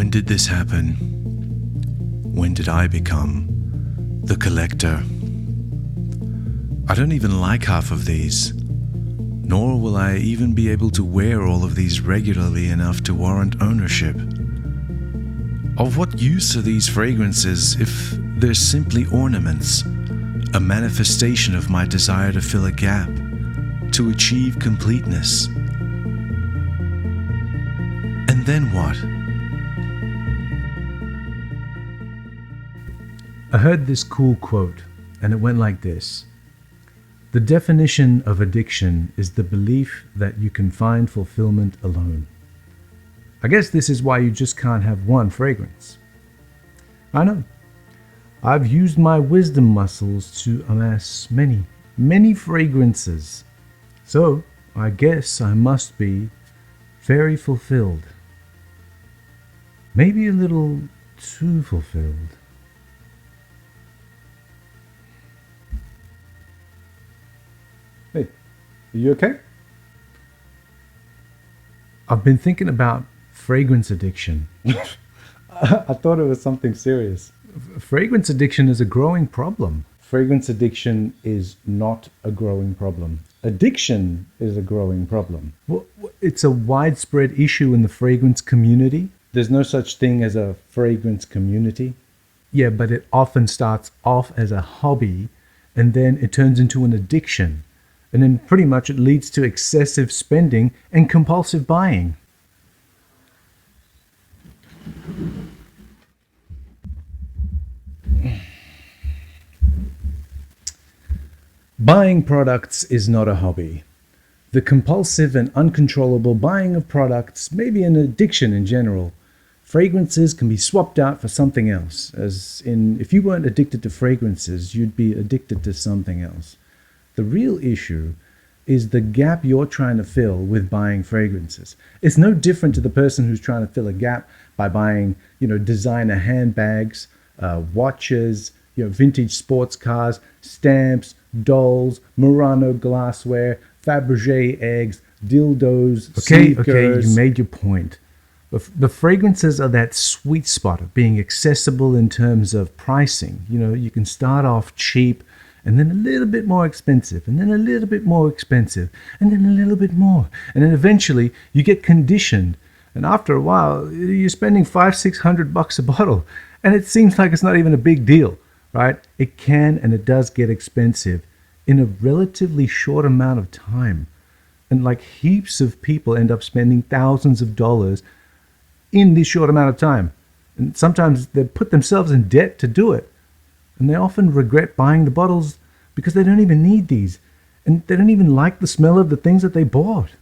When did this happen? When did I become the collector? I don't even like half of these, nor will I even be able to wear all of these regularly enough to warrant ownership. Of what use are these fragrances if they're simply ornaments, a manifestation of my desire to fill a gap, to achieve completeness? And then what? I heard this cool quote, and it went like this. The definition of addiction is the belief that you can find fulfillment alone. I guess this is why you just can't have one fragrance. I know. I've used my wisdom muscles to amass many, many fragrances. So, I guess I must be very fulfilled. Maybe a little too fulfilled. Hey, are you okay? I've been thinking about fragrance addiction. I thought it was something serious. Fragrance addiction is a growing problem. Fragrance addiction is not a growing problem. Addiction is a growing problem. Well, it's a widespread issue in the fragrance community. There's no such thing as a fragrance community. Yeah, but it often starts off as a hobby and then it turns into an addiction. And then pretty much it leads to excessive spending and compulsive buying. Buying products is not a hobby. The compulsive and uncontrollable buying of products may be an addiction in general. Fragrances can be swapped out for something else, as in if you weren't addicted to fragrances, you'd be addicted to something else. The real issue is the gap you're trying to fill with buying fragrances. It's no different to the person who's trying to fill a gap by buying, designer handbags, watches, vintage sports cars, stamps, dolls, Murano glassware, Fabergé eggs, dildos, sneakers. You made your point. The fragrances are that sweet spot of being accessible in terms of pricing. You can start off cheap and then a little bit more expensive and then a little bit more expensive and then a little bit more. And then eventually you get conditioned. And after a while, you're spending $500-600 a bottle. And it seems like it's not even a big deal, right? It can and it does get expensive in a relatively short amount of time. And like heaps of people end up spending thousands of dollars in this short amount of time. And sometimes they put themselves in debt to do it. And they often regret buying the bottles because they don't even need these. And they don't even like the smell of the things that they bought.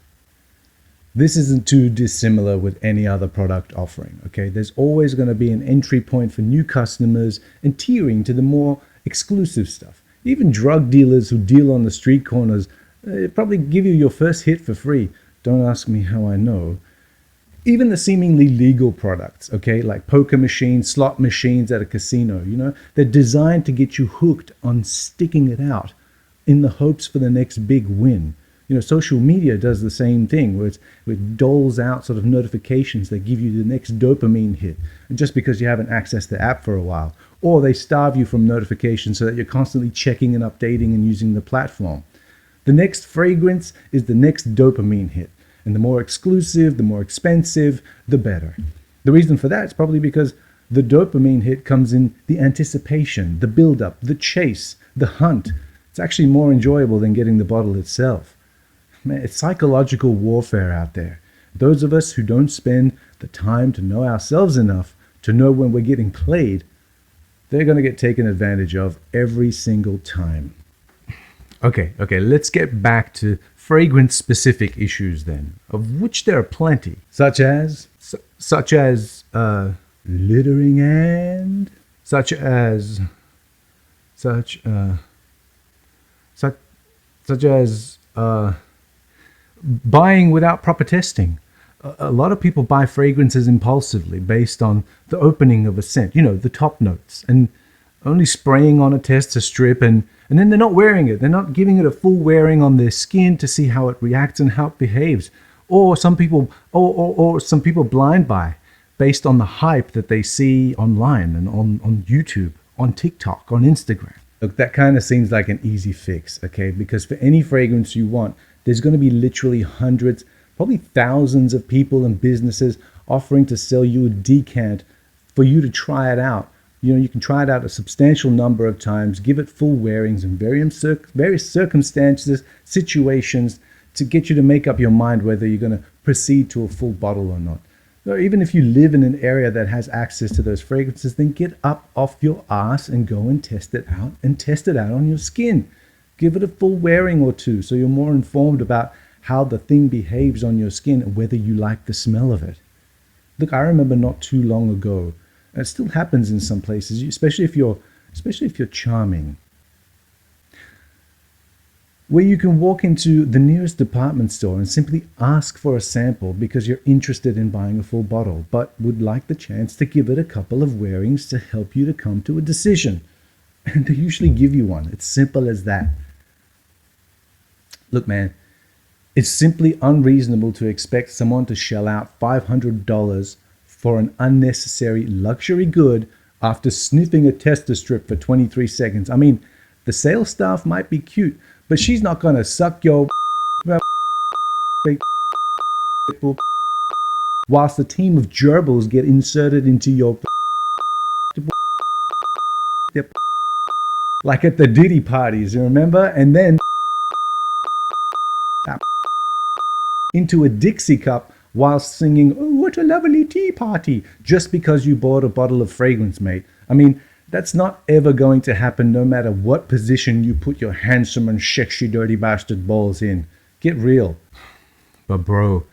This isn't too dissimilar with any other product offering, okay? There's always going to be an entry point for new customers and tiering to the more exclusive stuff. Even drug dealers who deal on the street corners probably give you your first hit for free. Don't ask me how I know. Even the seemingly legal products, okay, like poker machines, slot machines at a casino, they're designed to get you hooked on sticking it out in the hopes for the next big win. Social media does the same thing, where it doles out sort of notifications that give you the next dopamine hit, just because you haven't accessed the app for a while. Or they starve you from notifications so that you're constantly checking and updating and using the platform. The next fragrance is the next dopamine hit. And the more exclusive, the more expensive, the better. The reason for that is probably because the dopamine hit comes in the anticipation, the build-up, the chase, the hunt. It's actually more enjoyable than getting the bottle itself. Man, it's psychological warfare out there. Those of us who don't spend the time to know ourselves enough to know when we're getting played, they're going to get taken advantage of every single time. Okay, let's get back to fragrance-specific issues then, of which there are plenty, such as littering and such as buying without proper testing. A lot of people buy fragrances impulsively based on the opening of a scent, the top notes, and only spraying on a tester strip and then they're not wearing it. They're not giving it a full wearing on their skin to see how it reacts and how it behaves. Or some people blind buy. based on the hype that they see online and on YouTube, on TikTok, on Instagram. Look, that kind of seems like an easy fix, okay? Because for any fragrance you want, there's going to be literally hundreds, probably thousands of people and businesses offering to sell you a decant for you to try it out. You know, you can try it out a substantial number of times, give it full wearings in various circumstances, situations, to get you to make up your mind whether you're going to proceed to a full bottle or not. Or even if you live in an area that has access to those fragrances, then get up off your ass and go and test it out, and test it out on your skin. Give it a full wearing or two so you're more informed about how the thing behaves on your skin and whether you like the smell of it. Look, I remember not too long ago, and it still happens in some places, especially if you're charming, where you can walk into the nearest department store and simply ask for a sample because you're interested in buying a full bottle, but would like the chance to give it a couple of wearings to help you to come to a decision. And they usually give you one. It's simple as that. Look, man, it's simply unreasonable to expect someone to shell out $500 for an unnecessary luxury good after sniffing a tester strip for 23 seconds. I mean, the sales staff might be cute, but she's not going to suck your whilst a team of gerbils get inserted into your like at the Diddy parties, you remember? And then into a Dixie cup whilst singing, "Oh, what a lovely tea party," just because you bought a bottle of fragrance, mate. I mean, that's not ever going to happen no matter what position you put your handsome and sexy dirty bastard balls in. Get real. But bro,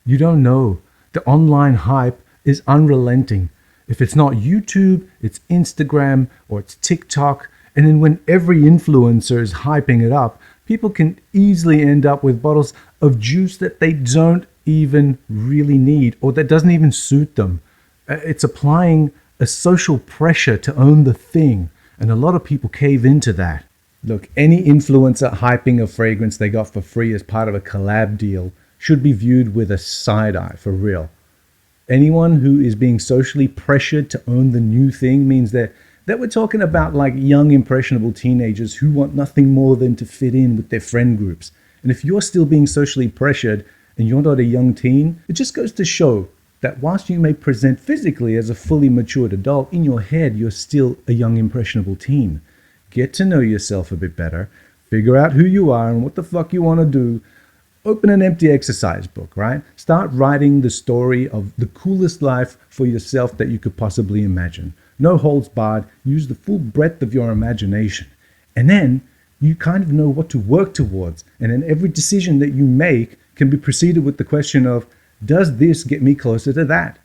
you don't know. The online hype is unrelenting. If it's not YouTube, it's Instagram or it's TikTok. And then when every influencer is hyping it up, people can easily end up with bottles of juice that they don't even really need or that doesn't even suit them. It's applying a social pressure to own the thing, and a lot of people cave into that. Look, any influencer hyping a fragrance they got for free as part of a collab deal should be viewed with a side eye, for real. Anyone who is being socially pressured to own the new thing means that we're talking about like young impressionable teenagers who want nothing more than to fit in with their friend groups. And if you're still being socially pressured and you're not a young teen, it just goes to show that whilst you may present physically as a fully matured adult, in your head you're still a young impressionable teen. Get to know yourself a bit better, figure out who you are and what the fuck you want to do. Open an empty exercise book, right? Start writing the story of the coolest life for yourself that you could possibly imagine. No holds barred, use the full breadth of your imagination. And then you kind of know what to work towards. And then every decision that you make can be preceded with the question of, does this get me closer to that?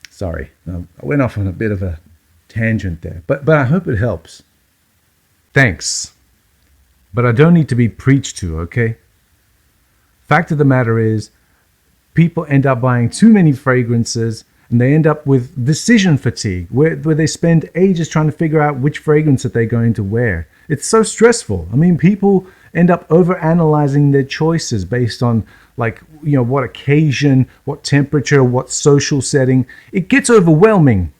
Sorry, I went off on a bit of a tangent there, but I hope it helps. Thanks. But I don't need to be preached to, okay? Fact of the matter is, people end up buying too many fragrances and they end up with decision fatigue, where they spend ages trying to figure out which fragrance that they're going to wear. It's so stressful. I mean, people end up overanalyzing their choices based on, like, you know, what occasion, what temperature, what social setting. It gets overwhelming.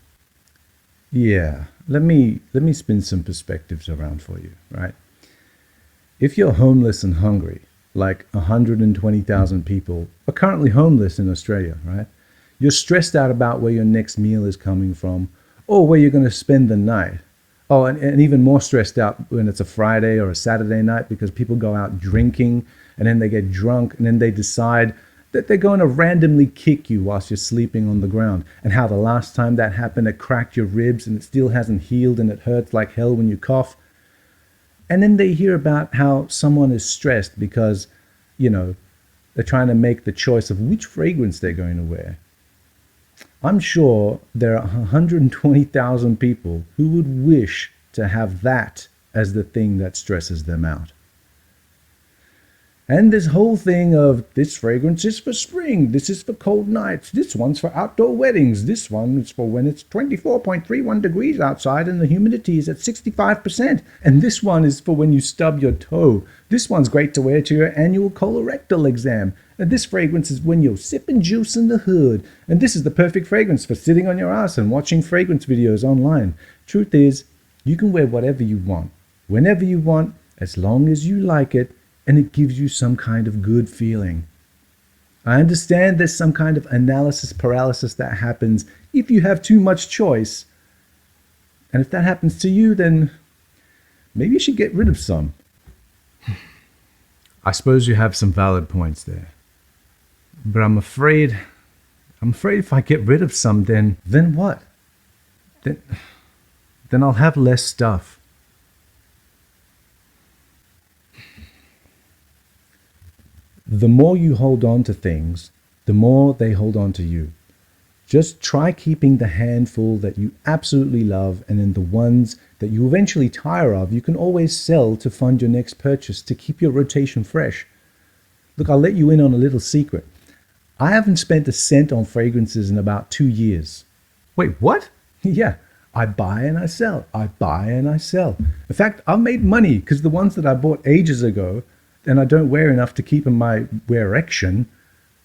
Yeah, let me spin some perspectives around for you, right? If you're homeless and hungry, like 120,000 people are currently homeless in Australia, right? You're stressed out about where your next meal is coming from or where you're going to spend the night. Oh, and even more stressed out when it's a Friday or a Saturday night because people go out drinking and then they get drunk and then they decide that they're going to randomly kick you whilst you're sleeping on the ground. And how the last time that happened, it cracked your ribs and it still hasn't healed and it hurts like hell when you cough. And then they hear about how someone is stressed because, you know, they're trying to make the choice of which fragrance they're going to wear. I'm sure there are 120,000 people who would wish to have that as the thing that stresses them out. And this whole thing of this fragrance is for spring, this is for cold nights, this one's for outdoor weddings, this one is for when it's 24.31 degrees outside and the humidity is at 65%, and this one is for when you stub your toe. This one's great to wear to your annual colorectal exam. And this fragrance is when you're sipping juice in the hood. And this is the perfect fragrance for sitting on your ass and watching fragrance videos online. Truth is, you can wear whatever you want, whenever you want, as long as you like it, and it gives you some kind of good feeling. I understand there's some kind of analysis paralysis that happens if you have too much choice. And if that happens to you, then maybe you should get rid of some. I suppose you have some valid points there. But I'm afraid if I get rid of some, then what? Then I'll have less stuff. The more you hold on to things, the more they hold on to you. Just try keeping the handful that you absolutely love, and then the ones that you eventually tire of, you can always sell to fund your next purchase to keep your rotation fresh. Look, I'll let you in on a little secret. I haven't spent a cent on fragrances in about 2 years. Wait, what? Yeah, I buy and I sell. I buy and I sell. In fact, I've made money because the ones that I bought ages ago and I don't wear enough to keep in my wear erection,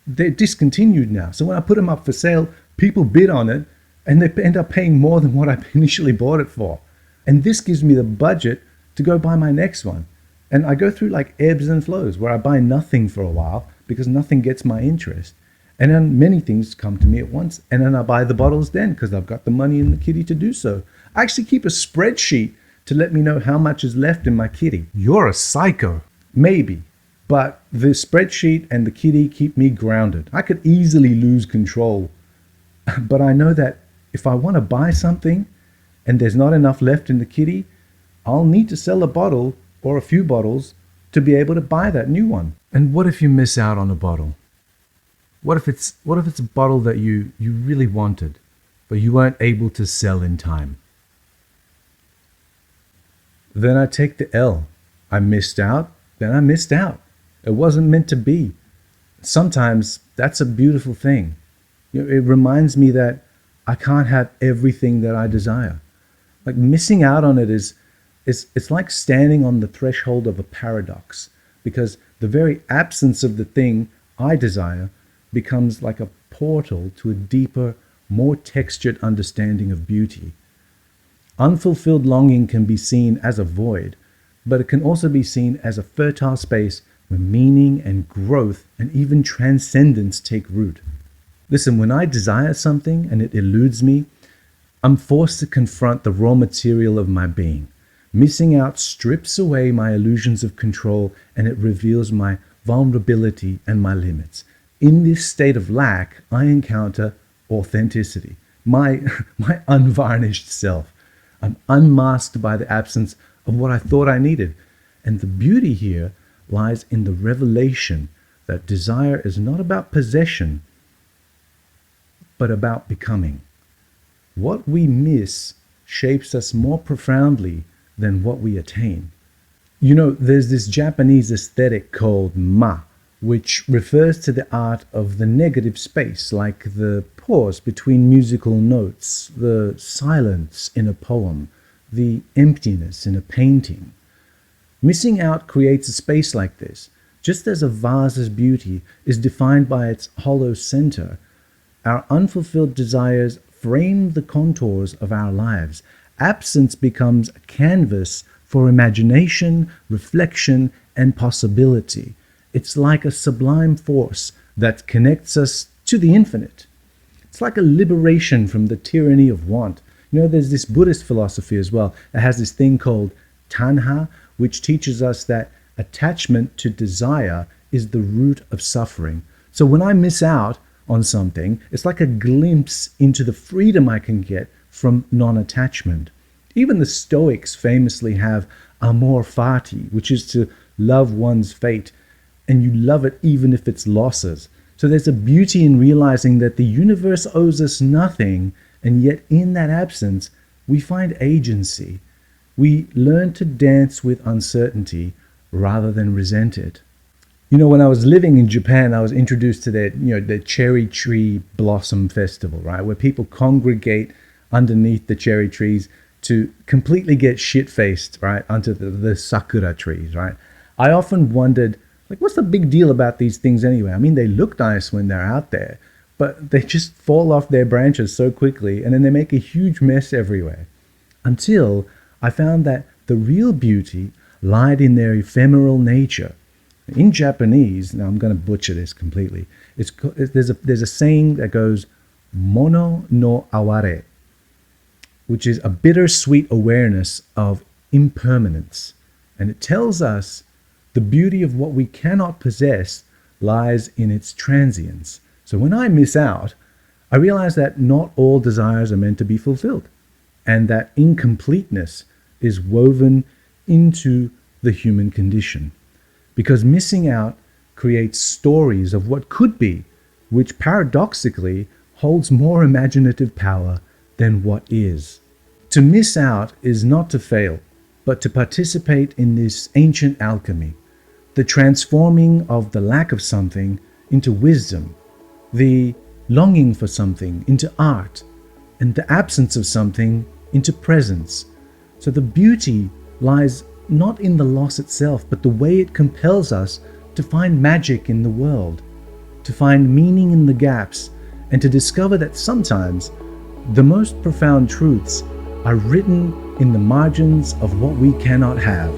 they're discontinued now. So when I put them up for sale, people bid on it and they end up paying more than what I initially bought it for. And this gives me the budget to go buy my next one. And I go through like ebbs and flows where I buy nothing for a while because nothing gets my interest. And then many things come to me at once. And then I buy the bottles then because I've got the money in the kitty to do so. I actually keep a spreadsheet to let me know how much is left in my kitty. You're a psycho. Maybe. But the spreadsheet and the kitty keep me grounded. I could easily lose control. But I know that if I want to buy something and there's not enough left in the kitty, I'll need to sell a bottle or a few bottles to be able to buy that new one. And what if you miss out on a bottle? What if it's a bottle that you really wanted, but you weren't able to sell in time? Then I take the L. I missed out, then I missed out. It wasn't meant to be. Sometimes that's a beautiful thing. It reminds me that I can't have everything that I desire. Like missing out on it it's like standing on the threshold of a paradox, because the very absence of the thing I desire becomes like a portal to a deeper, more textured understanding of beauty. Unfulfilled longing can be seen as a void, but it can also be seen as a fertile space where meaning and growth and even transcendence take root. Listen, when I desire something and it eludes me, I'm forced to confront the raw material of my being. Missing out strips away my illusions of control, and it reveals my vulnerability and my limits. In this state of lack, I encounter authenticity, my unvarnished self. I'm unmasked by the absence of what I thought I needed. And the beauty here lies in the revelation that desire is not about possession, but about becoming. What we miss shapes us more profoundly than what we attain. You know, there's this Japanese aesthetic called ma, which refers to the art of the negative space, like the pause between musical notes, the silence in a poem, the emptiness in a painting. Missing out creates a space like this. Just as a vase's beauty is defined by its hollow center, our unfulfilled desires frame the contours of our lives. Absence becomes a canvas for imagination, reflection, and possibility. It's like a sublime force that connects us to the infinite. It's like a liberation from the tyranny of want. You know, there's this Buddhist philosophy as well that has this thing called tanha, which teaches us that attachment to desire is the root of suffering. So when I miss out on something, it's like a glimpse into the freedom I can get from non-attachment. Even the Stoics famously have amor fati, which is to love one's fate, and you love it even if it's losses. So there's a beauty in realizing that the universe owes us nothing, and yet in that absence, we find agency. We learn to dance with uncertainty rather than resent it. You know, when I was living in Japan, I was introduced to the cherry tree blossom festival, right? Where people congregate underneath the cherry trees to completely get shit-faced, right? Under the sakura trees, right? I often wondered, Like, what's the big deal about these things anyway? I mean, they look nice when they're out there, but they just fall off their branches so quickly, and then they make a huge mess everywhere. Until I found that the real beauty lied in their ephemeral nature. In Japanese, now I'm going to butcher this completely, there's a saying that goes, mono no aware, which is a bittersweet awareness of impermanence. And it tells us the beauty of what we cannot possess lies in its transience. So when I miss out, I realize that not all desires are meant to be fulfilled, and that incompleteness is woven into the human condition. Because missing out creates stories of what could be, which paradoxically holds more imaginative power than what is. To miss out is not to fail, but to participate in this ancient alchemy, the transforming of the lack of something into wisdom, the longing for something into art, and the absence of something into presence. So the beauty lies not in the loss itself, but the way it compels us to find magic in the world, to find meaning in the gaps, and to discover that sometimes the most profound truths are written in the margins of what we cannot have.